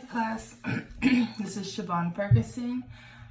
class. This is Siobhan Ferguson,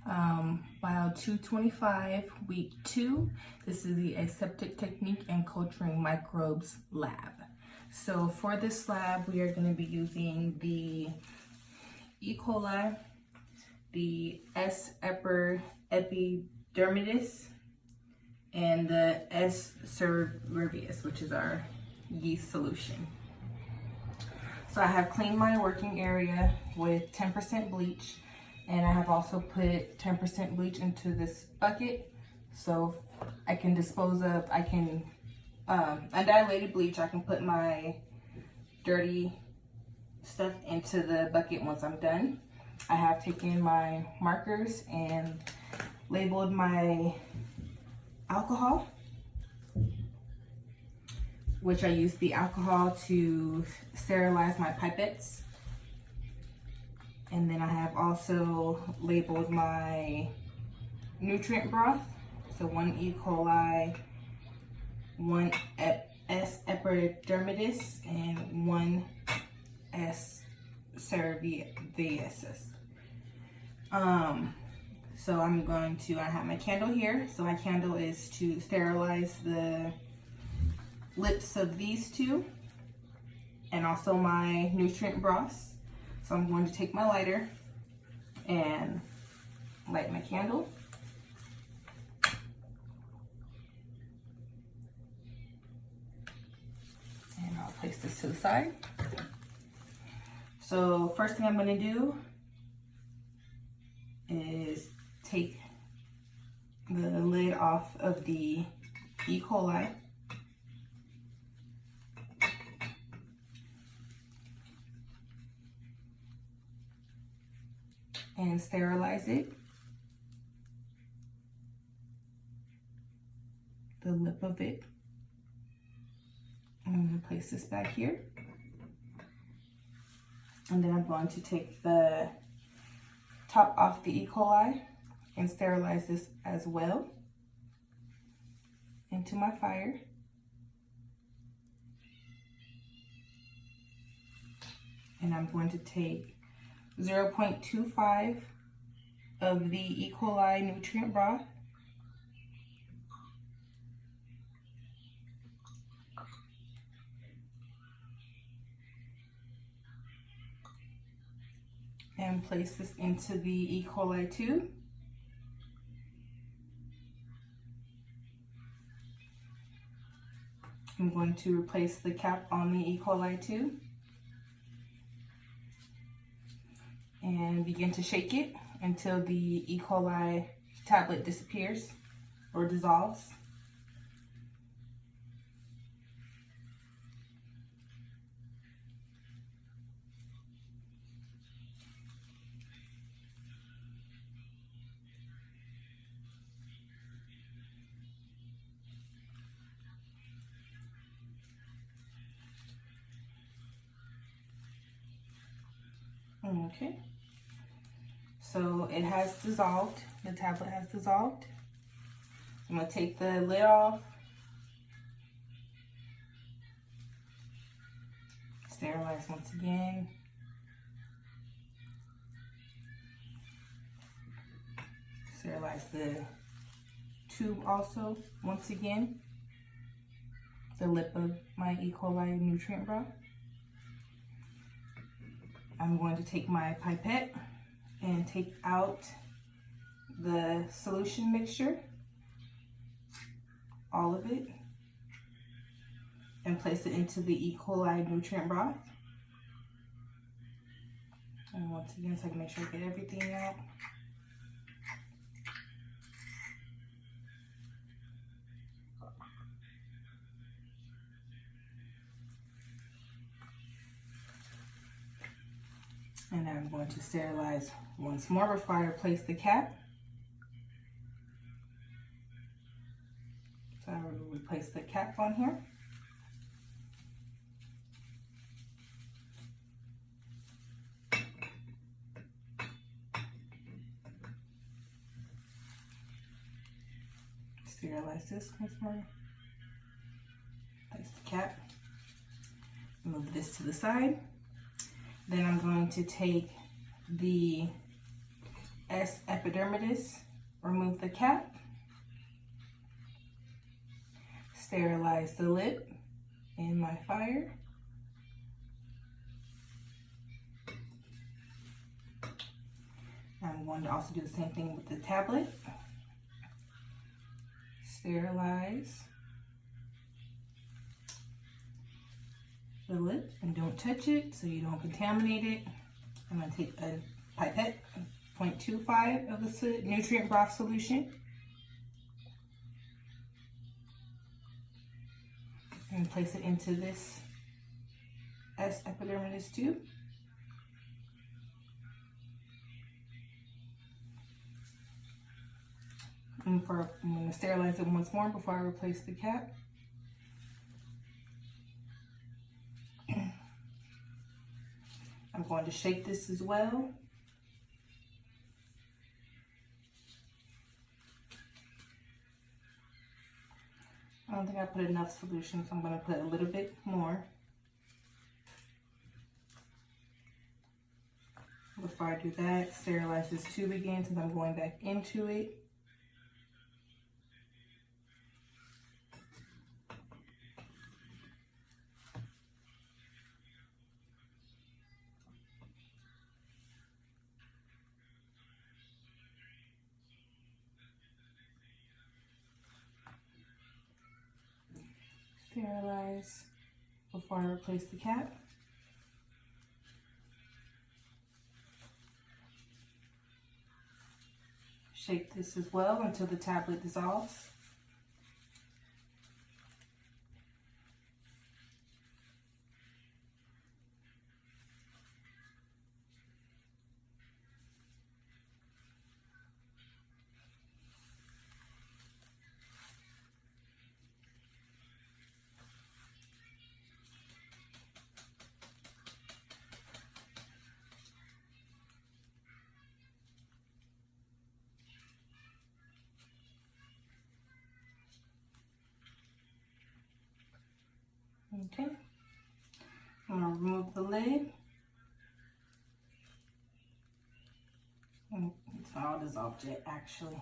Bio 225, Week 2. This is the Aseptic Technique and Culturing Microbes lab. So for this lab, we are going to be using the E. coli, the S. epidermidis, and the S. cerevisiae, which is our yeast solution. So I have cleaned my working area with 10% bleach, and I have also put 10% bleach into this bucket so I can dispose of, undiluted bleach, I can put my dirty stuff into the bucket once I'm done. I have taken my markers and labeled my alcohol, which I use the alcohol to sterilize my pipettes. And then I have also labeled my nutrient broth. So 1 E. coli, 1 S. epidermidis, and 1 S. cerevisiae. So I have my candle here. So my candle is to sterilize the lips of these two, and also my nutrient broths. So I'm going to take my lighter and light my candle. And I'll place this to the side. So first thing I'm going to do is take the lid off of the E. coli. And sterilize it. The lip of it. I'm going to place this back here. And then I'm going to take the top off the E. coli and sterilize this as well into my fire. And I'm going to take 0.25 of the E. coli nutrient broth, and place this into the E. coli tube. I'm going to replace the cap on the E. coli tube and begin to shake it until the E. coli tablet disappears or dissolves. Okay. So it has dissolved, the tablet has dissolved. I'm going to take the lid off, sterilize once again, sterilize the tube also once again, the lip of my E. coli nutrient broth. I'm going to take my pipette and take out the solution mixture, all of it, and place it into the E. coli nutrient broth. And once again, so I can make sure I get everything out. And I'm going to sterilize once more before I replace the cap. So I will replace the cap on here. Sterilize this once more. Place the cap. Move this to the side. Then I'm going to take the S. epidermidis, remove the cap, sterilize the lip in my fire. I'm going to also do the same thing with the tablet. Sterilize the lip and don't touch it so you don't contaminate it. I'm going to take a pipette, 0.25 of the nutrient broth solution, and place it into this S. epidermidis tube. I'm going to sterilize it once more before I replace the cap. I'm going to shake this as well. I don't think I put enough solution, so I'm going to put a little bit more. Before I do that, sterilize this tube again since I'm going back into it. Sterilize before I replace the cap. Shake this as well until the tablet dissolves. Okay, I'm going to remove the lid. It's not all dissolved yet, actually.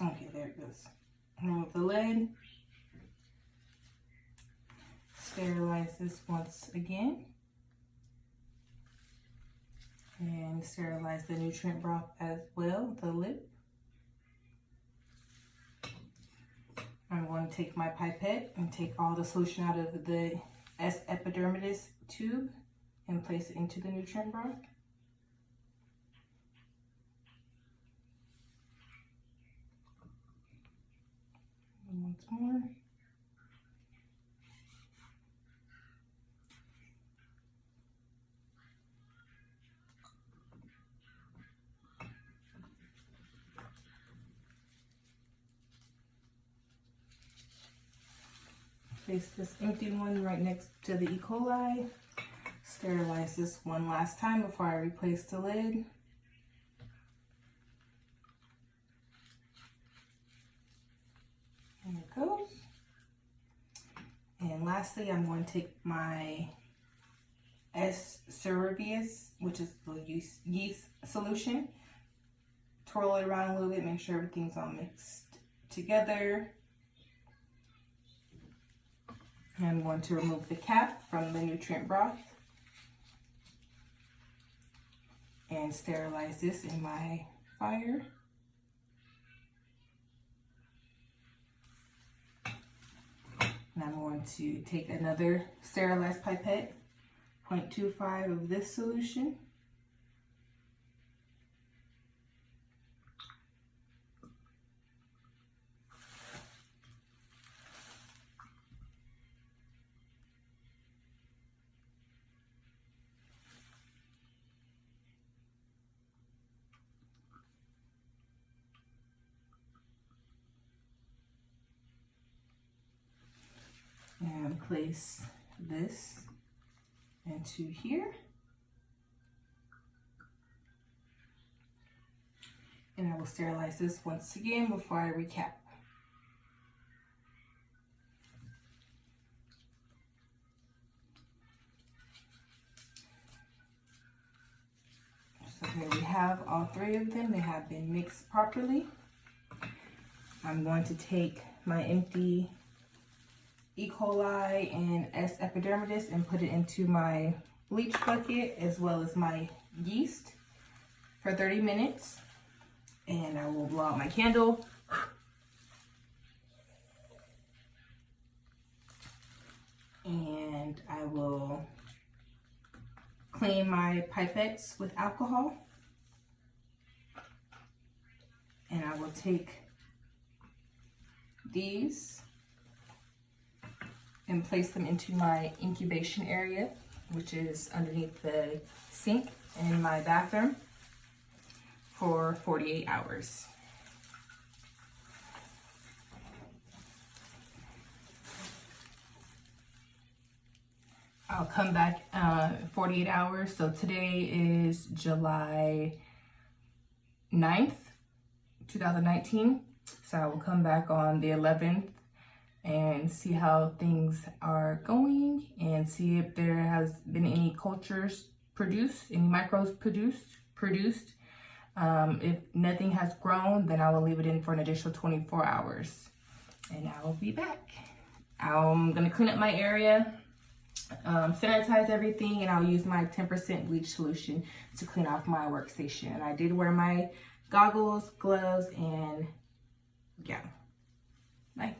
Okay, there it goes. Remove the lid. Sterilize this once again. And sterilize the nutrient broth as well, the lip. I'm going to take my pipette and take all the solution out of the S. epidermidis tube and place it into the nutrient broth. And once more. Place this empty one right next to the E. coli. Sterilize this one last time before I replace the lid. There it goes. And lastly, I'm going to take my S. cerevius, which is the yeast solution. Twirl it around a little bit, make sure everything's all mixed together. I'm going to remove the cap from the nutrient broth and sterilize this in my fire. And I'm going to take another sterilized pipette, 0.25 of this solution. And place this into here. And I will sterilize this once again before I recap. Okay, we have all 3 of them. They have been mixed properly. I'm going to take my empty E. coli and S. epidermidis and put it into my bleach bucket as well as my yeast for 30 minutes. And I will blow out my candle. And I will clean my pipettes with alcohol. And I will take these and place them into my incubation area, which is underneath the sink in my bathroom, for 48 hours. I'll come back 48 hours. So today is July 9th, 2019. So I will come back on the 11th and see how things are going and see if there has been any cultures produced, any microbes produced. If nothing has grown, then I will leave it in for an additional 24 hours and I will be back. I'm gonna clean up my area, sanitize everything, and I'll use my 10% bleach solution to clean off my workstation. And I did wear my goggles, gloves, and gown. Bye.